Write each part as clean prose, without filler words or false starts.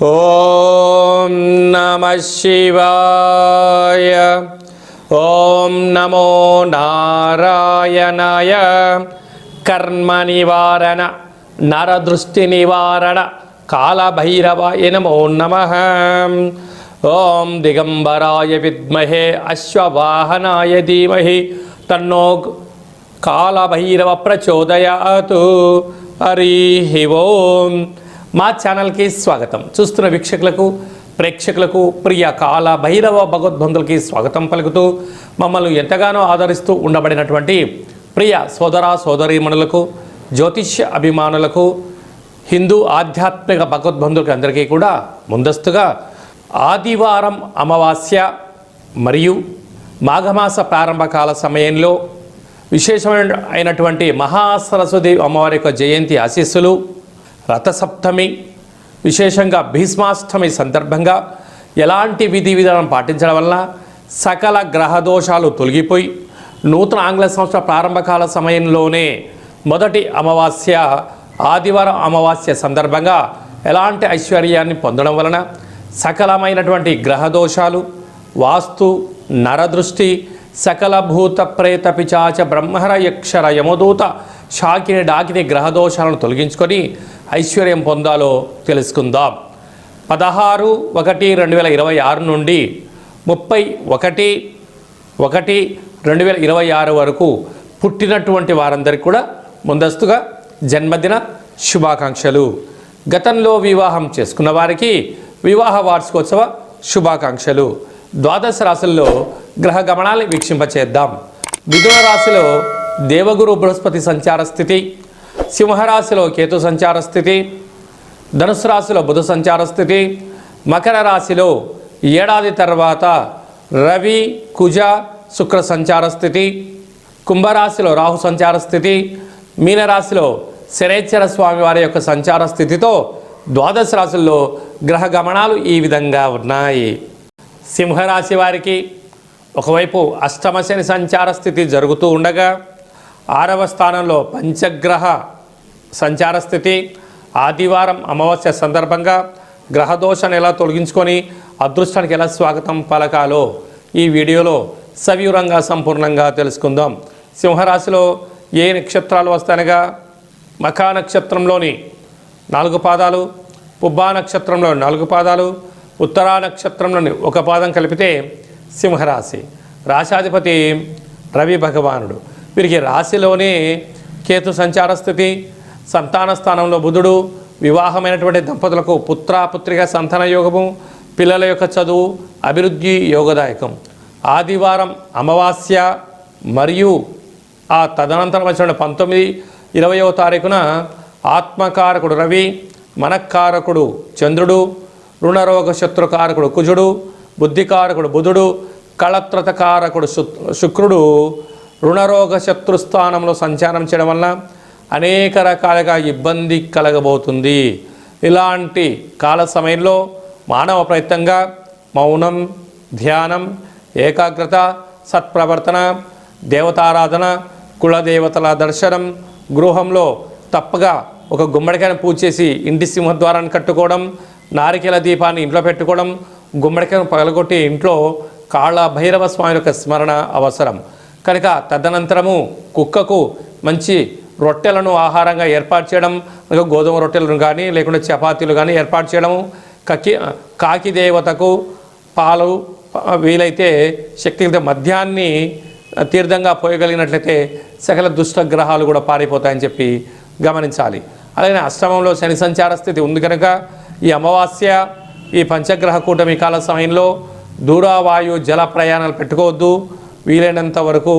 ఓం నమః శివాయ. ఓం నమో నారాయణాయ. కర్మ నివారణ నరదృష్టి నివారణ కాళభైరవాయ నమో నమః. ఓం దిగంబరాయ విద్మహే అశ్వవాహనాయ ధీమహి తన్నో కాళభైరవ ప్రచోదయాతు. హరి ఓం. మా ఛానల్కి స్వాగతం. చూస్తున్న వీక్షకులకు ప్రేక్షకులకు ప్రియ కాళభైరవ భగవద్బంధులకి స్వాగతం పలుకుతూ మమ్మల్ని ఎంతగానో ఆదరిస్తూ ఉండబడినటువంటి ప్రియ సోదర సోదరీమణులకు, జ్యోతిష్య అభిమానులకు, హిందూ ఆధ్యాత్మిక భగవద్బంధులకి అందరికీ కూడా ముందస్తుగా ఆదివారం అమావాస్య మరియు మాఘమాస ప్రారంభకాల సమయంలో విశేషమైనటువంటి మహాసరస్వతి అమ్మవారి యొక్క జయంతి ఆశీస్సులు, రథసప్తమి, విశేషంగా భీష్మాష్టమి సందర్భంగా ఎలాంటి విధి విధానం పాటించడం వలన సకల గ్రహదోషాలు తొలగిపోయి నూతన ఆంగ్ల సంవత్సర ప్రారంభకాల సమయంలోనే మొదటి అమావాస్య ఆదివారం అమావాస్య సందర్భంగా ఎలాంటి ఐశ్వర్యాన్ని పొందడం వలన సకలమైనటువంటి గ్రహదోషాలు, వాస్తు, నరదృష్టి, సకల భూత ప్రేత పిచాచ బ్రహ్మర యక్షర యమదూత శాకిని డాకిని గ్రహదోషాలను తొలగించుకొని ఐశ్వర్యం పొందాలో తెలుసుకుందాం. 16/1/2026 నుండి 31/1/2026 వరకు పుట్టినటువంటి వారందరికీ కూడా ముందస్తుగా జన్మదిన శుభాకాంక్షలు. గతంలో వివాహం చేసుకున్న వారికి వివాహ వార్షికోత్సవ శుభాకాంక్షలు. ద్వాదశ రాశుల్లో గ్రహ గమనాన్ని వీక్షింపచేద్దాం. మిథున రాశిలో దేవగురు బృహస్పతి సంచార స్థితి, సింహరాశిలో కేతు సంచార స్థితి, ధనుసు రాశిలో బుధ సంచార స్థితి, మకర రాశిలో ఏడాది తర్వాత రవి కుజ శుక్ర సంచార స్థితి, కుంభరాశిలో రాహు సంచార స్థితి, మీనరాశిలో శనేశ్వర స్వామి వారి యొక్క సంచార స్థితితో ద్వాదశ రాశుల్లో గ్రహ గమనాలు ఈ విధంగా ఉన్నాయి. సింహరాశి వారికి ఒకవైపు అష్టమ శని సంచార స్థితి జరుగుతూ ఉండగా 6వ స్థానంలో పంచగ్రహ సంచార స్థితి. ఆదివారం అమావాస్య సందర్భంగా గ్రహదోషాన్ని ఎలా తొలగించుకొని అదృష్టానికి ఎలా స్వాగతం పలకాలో ఈ వీడియోలో సవివరంగా సంపూర్ణంగా తెలుసుకుందాం. సింహరాశిలో ఏ నక్షత్రాలు వస్తాయనగా మఖా నక్షత్రంలోని 4 పాదాలు, పుబ్బా నక్షత్రంలో 4 పాదాలు, ఉత్తరా నక్షత్రంలోని 1 పాదం కలిపితే సింహరాశి. రాశాధిపతి రవి భగవానుడు. వీరికి రాశిలోనే కేతు సంచార స్థితి, సంతాన స్థానంలో బుధుడు, వివాహమైనటువంటి దంపతులకు పుత్రిక సంతాన యోగము, పిల్లల యొక్క చదువు, అభివృద్ధి యోగదాయకం. ఆదివారం అమావాస్య మరియు ఆ తదనంతరం వచ్చిన 19-20వ తారీఖున ఆత్మకారకుడు రవి, మనఃకారకుడు చంద్రుడు, రుణరోగ శత్రుకారకుడు కుజుడు, బుద్ధికారకుడు బుధుడు, కళత్రతకారకుడు శుక్రుడు రుణరోగ శత్రుస్థానంలో సంచారం చేయడం వలన అనేక రకాలుగా ఇబ్బంది కలగబోతుంది. ఇలాంటి కాల సమయంలో మానవ ప్రయత్నంగా మౌనం, ధ్యానం, ఏకాగ్రత, సత్ప్రవర్తన, దేవతారాధన, కులదేవతల దర్శనం, గృహంలో తప్పగా ఒక గుమ్మడికాయను పూజ చేసి ఇంటి సింహద్వారాన్ని కట్టుకోవడం, నారికేల దీపాన్ని ఇంట్లో పెట్టుకోవడం, గుమ్మడికాయను పగలగొట్టి ఇంట్లో కాళభైరవ స్వామి యొక్క స్మరణ అవసరం. కనుక తదనంతరము కుక్కకు మంచి రొట్టెలను ఆహారంగా ఏర్పాటు చేయడం, గోధుమ రొట్టెలను కానీ లేకుంటే చపాతీలు కానీ ఏర్పాటు చేయడము, కాకి దేవతకు పాలు, వీలైతే శక్తితో మద్యాన్ని తీర్థంగా పోయగలిగినట్లయితే సకల దుష్ట గ్రహాలు కూడా పారిపోతాయని చెప్పి గమనించాలి. అలాగే అష్టమంలో శని సంచార స్థితి ఉంది కనుక ఈ అమావాస్య, ఈ పంచగ్రహ కూటమి కాల సమయంలో దూరవాయు జల ప్రయాణాలు పెట్టుకోవద్దు. వీలైనంత వరకు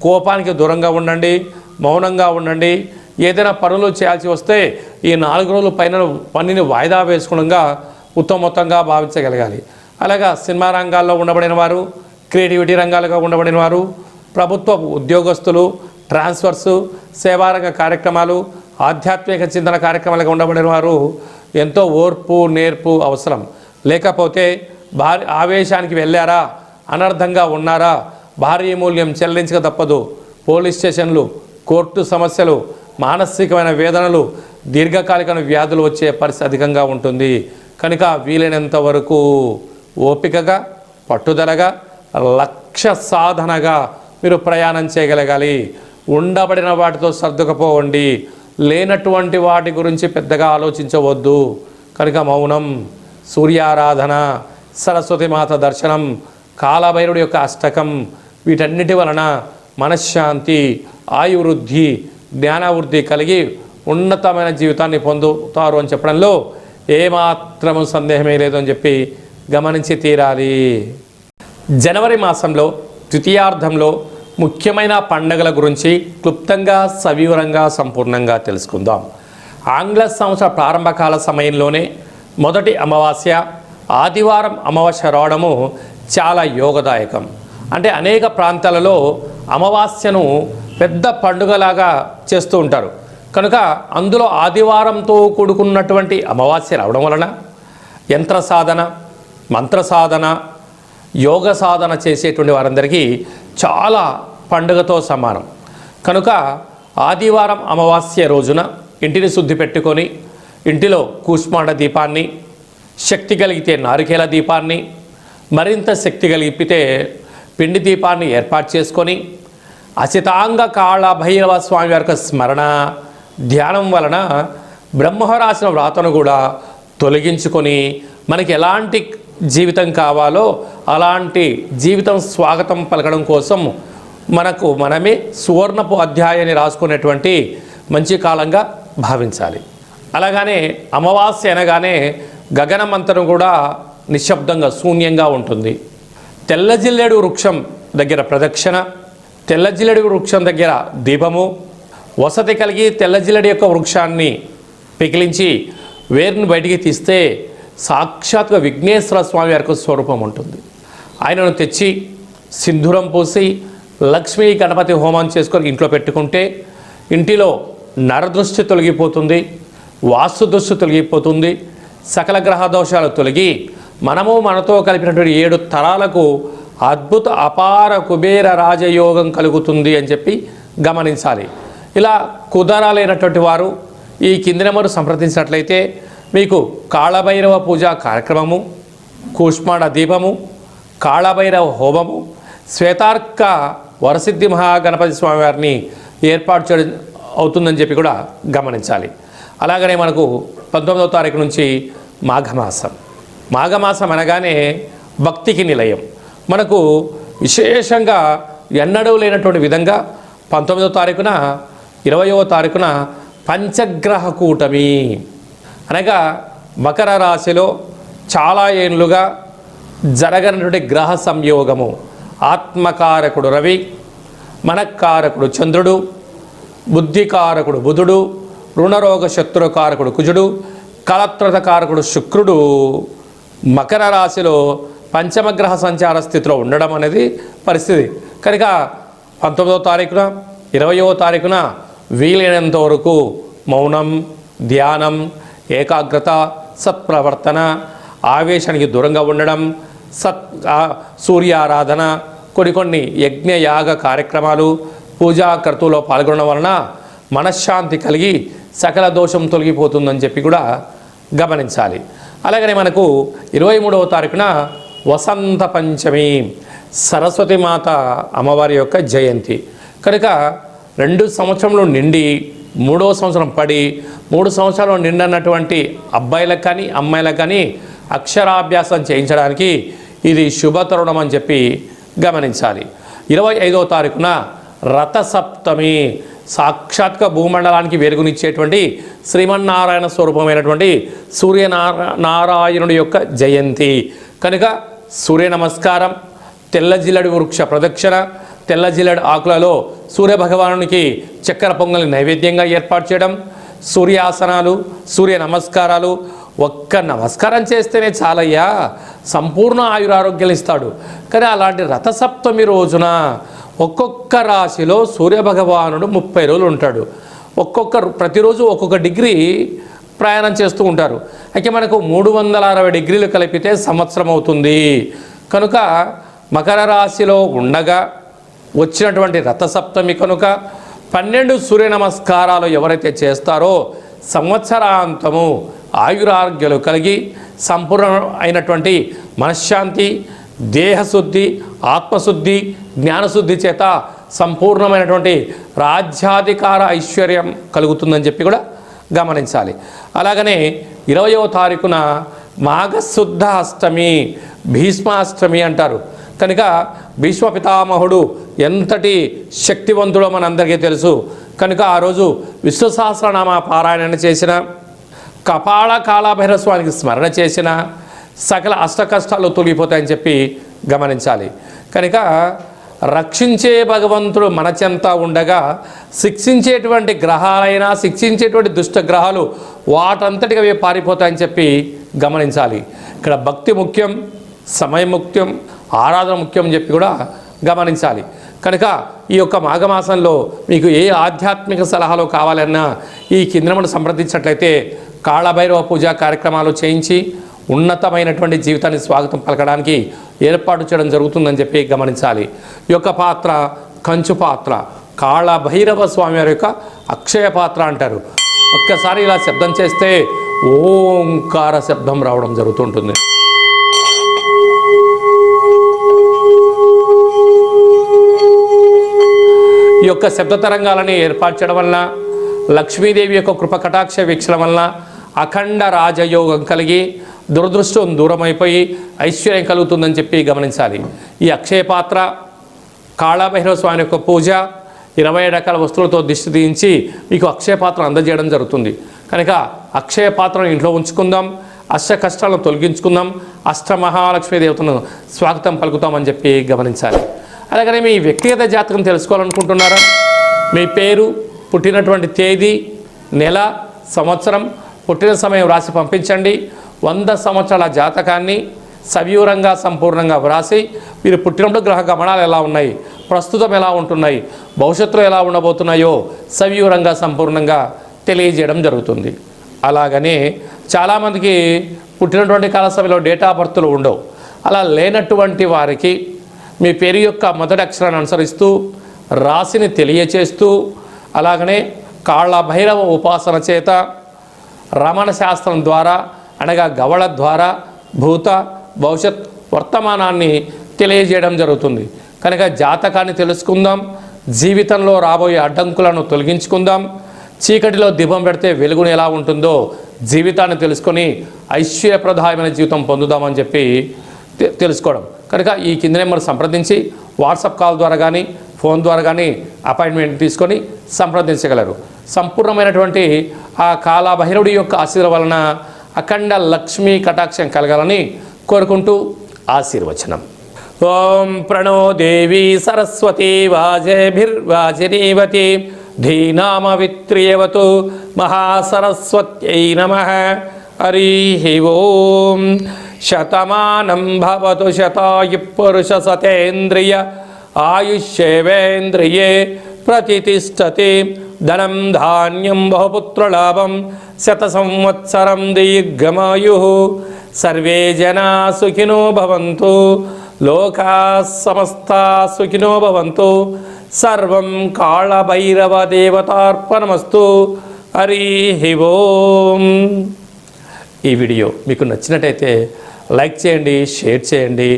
కోపానికి దూరంగా ఉండండి, మౌనంగా ఉండండి. ఏదైనా పనులు చేయాల్సి వస్తే ఈ 4 రోజుల పైన పనిని వాయిదా వేసుకోవడంగా ఉత్తమోత్తంగా భావించగలగాలి. అలాగా సినిమా రంగాల్లో ఉండబడిన వారు, క్రియేటివిటీ రంగాలుగా ఉండబడిన వారు, ప్రభుత్వ ఉద్యోగస్తులు, ట్రాన్స్ఫర్సు, సేవారంగ కార్యక్రమాలు, ఆధ్యాత్మిక చింతన కార్యక్రమాలుగా ఉండబడిన వారు ఎంతో ఓర్పు నేర్పు అవసరం. లేకపోతే ఆవేశానికి వెళ్ళారా, అనర్థంగా ఉన్నారా, భారీ మూల్యం చెల్లించక తప్పదు. పోలీస్ స్టేషన్లు, కోర్టు సమస్యలు, మానసికమైన వేదనలు, దీర్ఘకాలిక వ్యాధులు వచ్చే పరిస్థితి అధికంగా ఉంటుంది. కనుక వీలైనంత వరకు ఓపికగా, పట్టుదలగా, లక్ష్య సాధనగా మీరు ప్రయాణం చేయగలగాలి. ఉండబడిన వాటితో సర్దుకపోవండి. లేనటువంటి వాటి గురించి పెద్దగా ఆలోచించవద్దు. కనుక మౌనం, సూర్యారాధన, సరస్వతి మాత దర్శనం, కాలభైరుడి యొక్క అష్టకం, వీటన్నిటి వలన మనశ్శాంతి, ఆయువృద్ధి, జ్ఞానవృద్ధి కలిగి ఉన్నతమైన జీవితాన్ని పొందుతారు అని చెప్పడంలో ఏమాత్రము సందేహమే లేదు అని చెప్పి గమనించి తీరాలి. జనవరి మాసంలో ద్వితీయార్థంలో ముఖ్యమైన పండుగల గురించి క్లుప్తంగా, సవివరంగా, సంపూర్ణంగా తెలుసుకుందాం. ఆంగ్ల సంవత్సర ప్రారంభకాల సమయంలోనే మొదటి అమావాస్య ఆదివారం అమావాస్య రావడము చాలా యోగదాయకం. అంటే అనేక ప్రాంతాలలో అమావాస్యను పెద్ద పండుగలాగా చేస్తూ ఉంటారు. కనుక అందులో ఆదివారంతో కూడుకున్నటువంటి అమావాస్య రావడం వలన యంత్ర సాధన, మంత్ర సాధన, యోగ సాధన చేసేటువంటి వారందరికీ చాలా పండుగతో సమానం. కనుక ఆదివారం అమావాస్య రోజున ఇంటిని శుద్ధి పెట్టుకొని ఇంటిలో కూష్మాండ దీపాన్ని, శక్తి కలిగితే నారికేల దీపాన్ని, మరింత శక్తి కలిగితే పిండి దీపాన్ని ఏర్పాటు చేసుకొని అచితాంగ కాళ భైరవ స్వామి వారి స్మరణ, ధ్యానం వలన బ్రహ్మ రాసిన వ్రాతను కూడా తొలగించుకొని మనకి ఎలాంటి జీవితం కావాలో అలాంటి జీవితం స్వాగతం పలకడం కోసం మనకు మనమే సువర్ణపు అధ్యాయాన్ని రాసుకునేటువంటి మంచి కాలంగా భావించాలి. అలాగనే అమావాస్య అనగానే గగనమంతరం కూడా నిశ్శబ్దంగా, శూన్యంగా ఉంటుంది. తెల్లజిల్లేడు వృక్షం దగ్గర ప్రదక్షిణ, తెల్లజిల్లేడు వృక్షం దగ్గర దీపము, వసతి కలిగి తెల్లజిల్లేడు యొక్క వృక్షాన్ని పికిలించి వేరుని బయటికి తీస్తే సాక్షాత్గా విఘ్నేశ్వర స్వామి వారి స్వరూపం ఉంటుంది. ఆయనను తెచ్చి సింధూరం పూసి లక్ష్మీ గణపతి హోమం చేసుకొని ఇంట్లో పెట్టుకుంటే ఇంటిలో నరదృష్టి తొలగిపోతుంది, వాస్తు దృష్టి తొలగిపోతుంది, సకల గ్రహ దోషాలు తొలగి మనము మనతో కలిపినటువంటి 7 తరాలకు అద్భుత అపార కుబేర రాజయోగం కలుగుతుంది అని చెప్పి గమనించాలి. ఇలా కుదరాలైనటువంటి వారు ఈ కింది నెంబరు సంప్రదించినట్లయితే మీకు కాళభైరవ పూజా కార్యక్రమము, కూష్మాండ దీపము, కాళభైరవ హోమము, శ్వేతార్క వరసిద్ధి మహాగణపతి స్వామి వారిని ఏర్పాటు చేయడం అవుతుందని చెప్పి కూడా గమనించాలి. అలాగనే మనకు 19వ తారీఖు నుంచి మాఘమాసం. మాఘమాసం అనగానే భక్తికి నిలయం. మనకు విశేషంగా ఎన్నడూ లేనటువంటి విధంగా 19వ తారీఖున 20వ తారీఖున పంచగ్రహ కూటమి అనగా మకర రాశిలో చాలా ఏళ్ళుగా జరగనటువంటి గ్రహ సంయోగము. ఆత్మకారకుడు రవి, మనకారకుడు చంద్రుడు, బుద్ధికారకుడు బుధుడు, రుణరోగ శత్రుకారకుడు కుజుడు, కళత్రతకారకుడు శుక్రుడు మకర రాశిలో పంచమగ్రహ సంచార స్థితిలో ఉండడం అనేది పరిస్థితి. కనుక 19వ తారీఖున 20వ తారీఖున వీలైనంత వరకు మౌనం, ధ్యానం, ఏకాగ్రత, సత్ప్రవర్తన, ఆవేశానికి దూరంగా ఉండడం, సూర్యారాధన, కొన్ని యజ్ఞ యాగ కార్యక్రమాలు, పూజా క్రతువులో పాల్గొనడం వలన మనశ్శాంతి కలిగి సకల దోషం తొలగిపోతుందని చెప్పి కూడా గమనించాలి. అలాగనే మనకు 23వ తారీఖున వసంత పంచమి, సరస్వతి మాత అమ్మవారి యొక్క జయంతి. కనుక 2 సంవత్సరంలో నిండి 3వ సంవత్సరం పడి 3 సంవత్సరాలు నిండన్నటువంటి అబ్బాయిలకు కానీ అమ్మాయిలకు కానీ అక్షరాభ్యాసం చేయించడానికి ఇది శుభతరుణం అని చెప్పి గమనించాలి. 25వ తారీఖున రథసప్తమి, సాక్షాత్గా భూమండలానికి వెలుగునిచ్చేటువంటి శ్రీమన్నారాయణ స్వరూపమైనటువంటి సూర్యనారాయణుడి యొక్క జయంతి. కనుక సూర్య నమస్కారం, తెల్ల జిల్లడి వృక్ష ప్రదక్షిణ, తెల్ల జిల్లడి ఆకులలో సూర్యభగవానునికి చక్కెర పొంగలి నైవేద్యంగా ఏర్పాటు చేయడం, సూర్యాసనాలు, సూర్య నమస్కారాలు. ఒక్క నమస్కారం చేస్తేనే చాలయ్యా, సంపూర్ణ ఆయురారోగ్యాలు ఇస్తాడు. కానీ అలాంటి రథసప్తమి రోజున ఒక్కొక్క రాశిలో సూర్యభగవానుడు 30 రోజులు ఉంటాడు. ప్రతిరోజు ఒక్కొక్క డిగ్రీ ప్రయాణం చేస్తూ ఉంటారు. అయితే మనకు 360 డిగ్రీలు కలిపితే సంవత్సరం అవుతుంది. కనుక మకర రాశిలో ఉండగా వచ్చినటువంటి రథసప్తమి కనుక 12 సూర్య నమస్కారాలు ఎవరైతే చేస్తారో సంవత్సరాంతము ఆయురారోగ్యాలు కలిగి సంపూర్ణ అయినటువంటి మనశ్శాంతి, దేహశుద్ధి, ఆత్మశుద్ధి, జ్ఞానశుద్ధి చేత సంపూర్ణమైనటువంటి రాజ్యాధికార ఐశ్వర్యం కలుగుతుందని చెప్పి కూడా గమనించాలి. అలాగనే 20వ తారీఖున మాఘశుద్ధ అష్టమి, భీష్మాష్టమి అంటారు. కనుక భీష్మ పితామహుడు ఎంతటి శక్తివంతుడో మనందరికీ తెలుసు. కనుక ఆ రోజు విష్ణు సహస్రనామ పారాయణ చేసిన, కపాల కాళభైరవ స్వామికి స్మరణ చేసిన సకల అష్ట కష్టాలు తొలగిపోతాయని చెప్పి గమనించాలి. కనుక రక్షించే భగవంతుడు మన చెంత ఉండగా శిక్షించేటువంటి గ్రహాలైనా, శిక్షించేటువంటి దుష్ట గ్రహాలు వాటంతటిగా అవి పారిపోతాయని చెప్పి గమనించాలి. ఇక్కడ భక్తి ముఖ్యం, సమయం ముఖ్యం, ఆరాధన ముఖ్యం అని చెప్పి కూడా గమనించాలి. కనుక ఈ యొక్క మాఘమాసంలో మీకు ఏ ఆధ్యాత్మిక సలహాలు కావాలన్నా ఈ కిందను సంప్రదించినట్లయితే కాళభైరవ పూజా కార్యక్రమాలు చేయించి ఉన్నతమైనటువంటి జీవితాన్ని స్వాగతం పలకడానికి ఏర్పాటు చేయడం జరుగుతుందని చెప్పి గమనించాలి. ఈ యొక్క పాత్ర కంచు పాత్ర, కాళభైరవ స్వామి వారి యొక్క అక్షయ పాత్ర అంటారు. ఒక్కసారి ఇలా శబ్దం చేస్తే ఓంకార శబ్దం రావడం జరుగుతుంటుంది. ఈ యొక్క శబ్ద తరంగాలని ఏర్పాటు చేయడం వలన లక్ష్మీదేవి యొక్క కృప కటాక్ష వీక్షణ వలన అఖండ రాజయోగం కలిగి దురదృష్టం దూరమైపోయి ఐశ్వర్యం కలుగుతుందని చెప్పి గమనించాలి. ఈ అక్షయ పాత్ర, కాళభైరవ స్వామి యొక్క పూజ, 20 రకాల వస్తువులతో దిష్టి తీయించి మీకు అక్షయ పాత్ర అందజేయడం జరుగుతుంది. కనుక అక్షయ పాత్రను ఇంట్లో ఉంచుకుందాం, అష్ట కష్టాలను తొలగించుకుందాం, అష్టమహాలక్ష్మీ దేవతను స్వాగతం పలుకుతామని చెప్పి గమనించాలి. అలాగనే మీ వ్యక్తిగత జాతకం తెలుసుకోవాలనుకుంటున్నారా? మీ పేరు, పుట్టినటువంటి తేదీ, నెల, సంవత్సరం, పుట్టిన సమయం రాసి పంపించండి. 100 సంవత్సరాల జాతకాన్ని సవివరంగా సంపూర్ణంగా వ్రాసి మీరు పుట్టినప్పుడు గ్రహ గమనాలు ఎలా ఉన్నాయి, ప్రస్తుతం ఎలా ఉంటున్నాయి, భవిష్యత్తులో ఎలా ఉండబోతున్నాయో సవివరంగా సంపూర్ణంగా తెలియజేయడం జరుగుతుంది. అలాగనే చాలామందికి పుట్టినటువంటి కాల సమయంలో డేట్ ఆఫ్ బర్త్లు ఉండవు. అలా లేనటువంటి వారికి మీ పేరు యొక్క మొదటి అక్షరాన్ని అనుసరిస్తూ రాశిని తెలియచేస్తూ, అలాగనే కాళభైరవ ఉపాసన చేత రమణ శాస్త్రం ద్వారా అనగా గవళ ద్వారా భూత భవిష్యత్ వర్తమానాన్ని తెలియజేయడం జరుగుతుంది. కనుక జాతకాన్ని తెలుసుకుందాం, జీవితంలో రాబోయే అడ్డంకులను తొలగించుకుందాం. చీకటిలో దీపం పెడితే వెలుగును ఎలా ఉంటుందో జీవితాన్ని తెలుసుకొని ఐశ్వర్యప్రదాయమైన జీవితం పొందుదామని చెప్పి తెలుసుకోవడం. కనుక ఈ కింద నెంబర్ సంప్రదించి వాట్సాప్ కాల్ ద్వారా కానీ ఫోన్ ద్వారా కానీ అపాయింట్మెంట్ తీసుకొని సంప్రదించగలరు. సంపూర్ణమైనటువంటి ఆ కాళభైరవుడి యొక్క ఆశీర్వాదం వలన అఖండ లక్ష్మీ కటాక్షం కలగాలని కోరుకుంటూ ఆశీర్వచనం. ఓం ప్రణో దేవి సరస్వతి వాజేభిర్వాజినీవతి ధీనామవిత్రియవతు మహాసరస్వత్యై నమః. హరి ఓం. శతమానం భవతు శతాయు పురుష సతేంద్రియ ఆయుష్యేవేంద్రియే ప్రతిష్టతి. ధనం ధాన్యం బహుపుత్రలాభం శత సంవత్సరం దీర్ఘమాయు. సర్వే జనా సుఖినో భవంతు, లోకా సమస్తా సుఖినో భవంతు. సర్వం కాళభైరవ దేవతార్పణమస్తు. హరి ఓం. ఈ వీడియో మీకు నచ్చినట్టయితే లైక్ చేయండి, షేర్ చేయండి.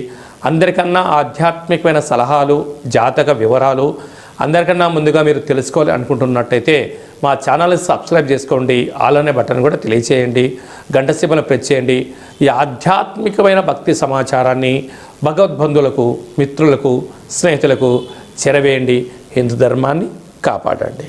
అందరికన్నా ఆధ్యాత్మికమైన సలహాలు, జాతక వివరాలు అందరికన్నా ముందుగా మీరు తెలుసుకోవాలి అనుకుంటున్నట్టయితే మా ఛానల్ని సబ్స్క్రైబ్ చేసుకోండి. ఆల్ అనే బటన్ కూడా తెలియచేయండి, గంట సింబల్ ప్రెస్ చేయండి. ఈ ఆధ్యాత్మికమైన భక్తి సమాచారాన్ని భగవద్బంధువులకు, మిత్రులకు, స్నేహితులకు చేరవేయండి. హిందూ ధర్మాన్ని కాపాడండి.